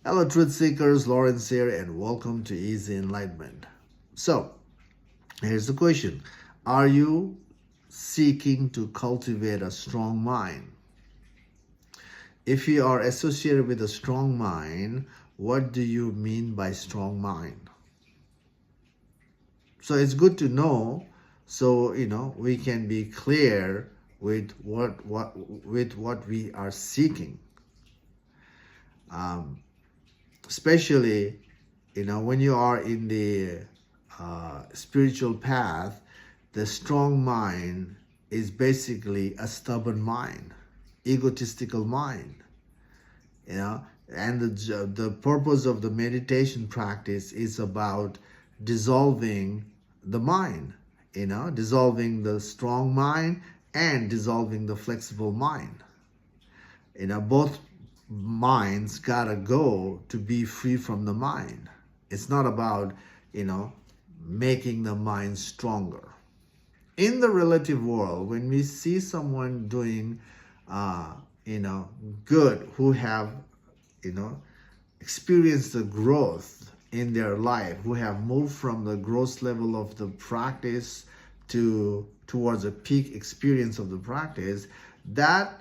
Hello, truth seekers. Lawrence here, and welcome to Easy Enlightenment. So, here's the question: are you seeking to cultivate a strong mind? If you are associated with a strong mind, what do you mean by strong mind? So, it's good to know, so we can be clear with what we are seeking. Especially when you are in the spiritual path, the strong mind is basically a stubborn mind, egotistical mind, you know and the purpose of the meditation practice is about dissolving the mind, dissolving the strong mind and dissolving the flexible mind. Both minds gotta go to be free from the mind. It's not about making the mind stronger. In the relative world, when we see someone doing good, who have experienced the growth in their life, who have moved from the gross level of the practice towards a peak experience of the practice, that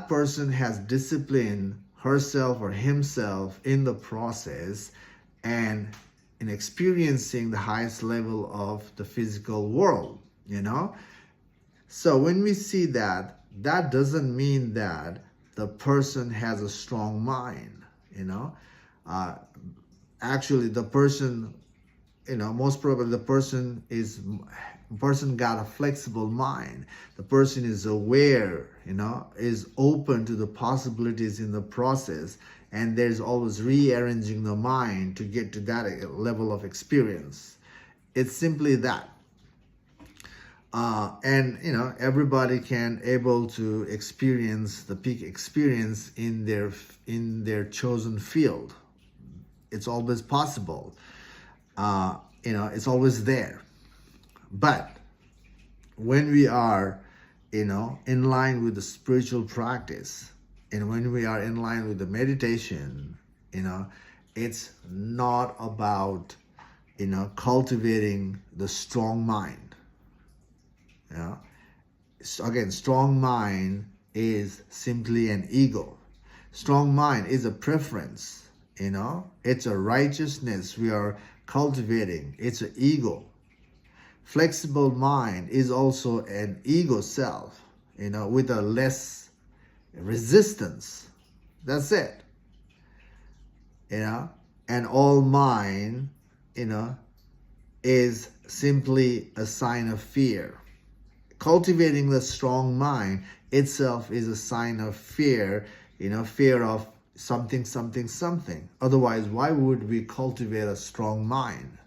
person has disciplined herself or himself in the process and in experiencing the highest level of the physical world. So when we see that, that doesn't mean that the person has a strong mind. Actually, the person, most probably the person got a flexible mind. The person is aware, is open to the possibilities in the process, and there's always rearranging the mind to get to that level of experience. It's simply that. And everybody can able to experience the peak experience in their chosen field. It's always possible. It's always there. But when we are in line with the spiritual practice, and when we are in line with the meditation, it's not about cultivating the strong mind. Again, strong mind is simply an ego. Strong mind is a preference. It's a righteousness we are cultivating. It's an ego. Flexible mind is also an ego self, with a less resistance. That's it. And all mind, is simply a sign of fear. Cultivating the strong mind itself is a sign of fear, fear of something, something, something. Otherwise, why would we cultivate a strong mind?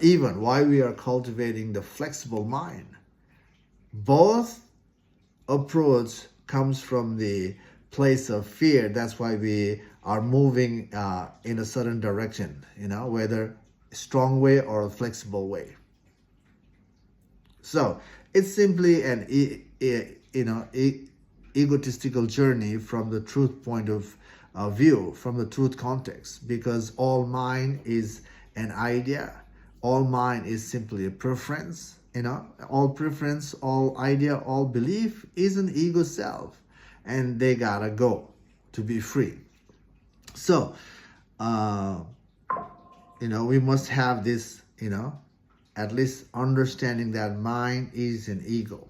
Even why we are cultivating the flexible mind. Both approach comes from the place of fear. That's why we are moving in a certain direction, whether a strong way or a flexible way. So it's simply an egotistical journey from the truth point of view, from the truth context, because all mind is an idea. All mind is simply a preference. All preference, all idea, all belief is an ego self, and they gotta go to be free. So, we must have this, at least understanding that mind is an ego.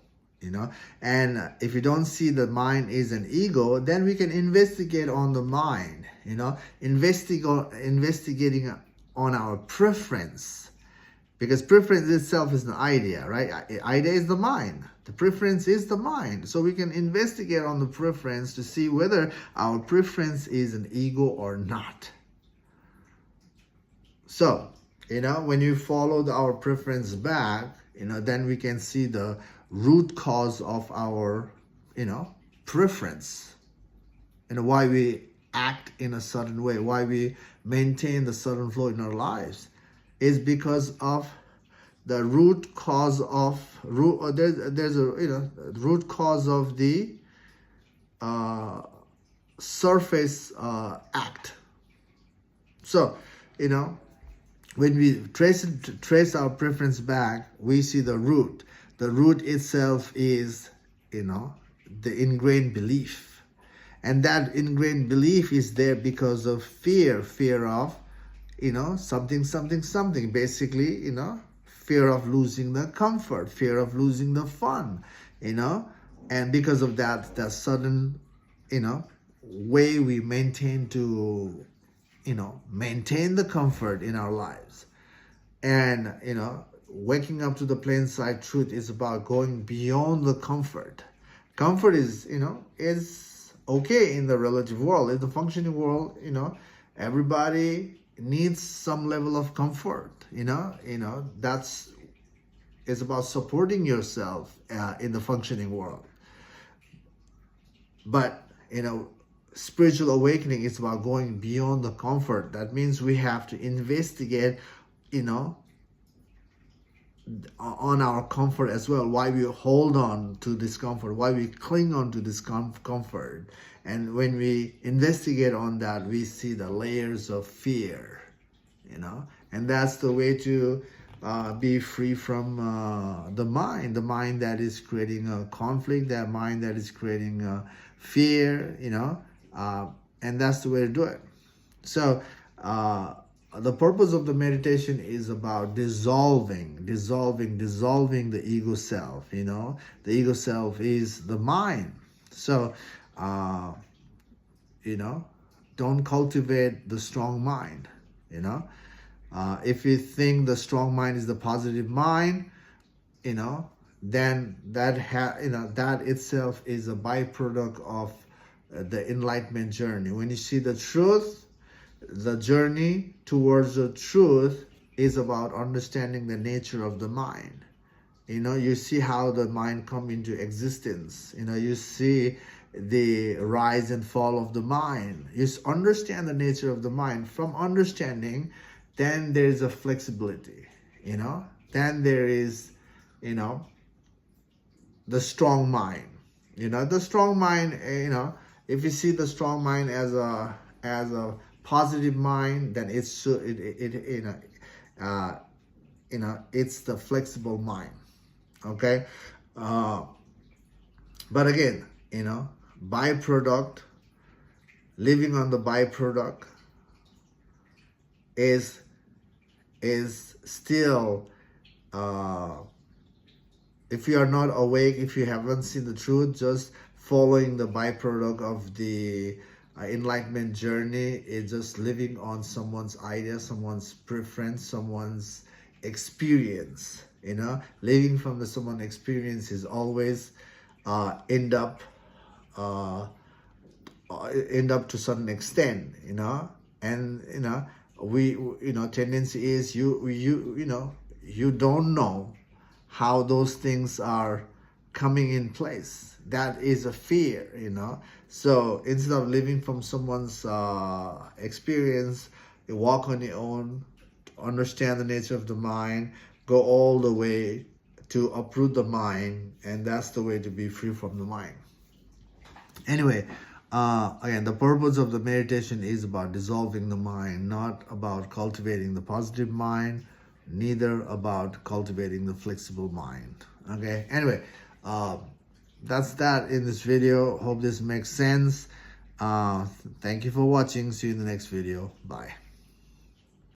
And if you don't see the mind is an ego, then we can investigate on the mind. Investigating on our preference. Because preference itself is an idea, right? Idea is the mind. The preference is the mind. So we can investigate on the preference to see whether our preference is an ego or not. So, when you follow our preference back, then we can see the root cause of our, preference. Why we act in a certain way, why we maintain the certain flow in our lives. Is because of the root cause of there's a root cause of the surface act. So, when we trace our preference back, we see the root. The root itself is, the ingrained belief. And that ingrained belief is there because of fear of, something. Basically, fear of losing the comfort, fear of losing the fun, and because of that, the sudden, way we maintain to, maintain the comfort in our lives. And, waking up to the plain sight truth is about going beyond the comfort. Comfort is, is okay in the relative world. In the functioning world, everybody needs some level of comfort. That's it's about supporting yourself in the functioning world. But spiritual awakening is about going beyond the comfort. That means we have to investigate, on our comfort as well, why we hold on to this comfort, why we cling on to this comfort. And when we investigate on that, we see the layers of fear, and that's the way to be free from the mind that is creating a conflict, that mind that is creating fear, and that's the way to do it. So the purpose of the meditation is about dissolving the ego self. The ego self is the mind. So don't cultivate the strong mind. If you think the strong mind is the positive mind, then that itself is a byproduct of the enlightenment journey. When you see the truth, the journey towards the truth is about understanding the nature of the mind. You see how the mind come into existence. You see the rise and fall of the mind. You understand the nature of the mind. From understanding, then there is a flexibility. Then there is, the strong mind. The strong mind. If you see the strong mind as a positive mind, then it's the flexible mind. Okay, but again, byproduct, living on the byproduct is still, if you are not awake, if you haven't seen the truth, just following the byproduct of the enlightenment journey is just living on someone's idea, someone's preference, someone's experience. Living from the someone experience is always end up to a certain extent. And we tendency is you don't know how those things are coming in place. That is a fear. So instead of living from someone's experience, you walk on your own, understand the nature of the mind, go all the way to uproot the mind, and that's the way to be free from the mind. Anyway, again, the purpose of the meditation is about dissolving the mind, not about cultivating the positive mind, neither about cultivating the flexible mind. Okay, anyway, that's that in this video. Hope this makes sense. Thank you for watching. See you in the next video. Bye.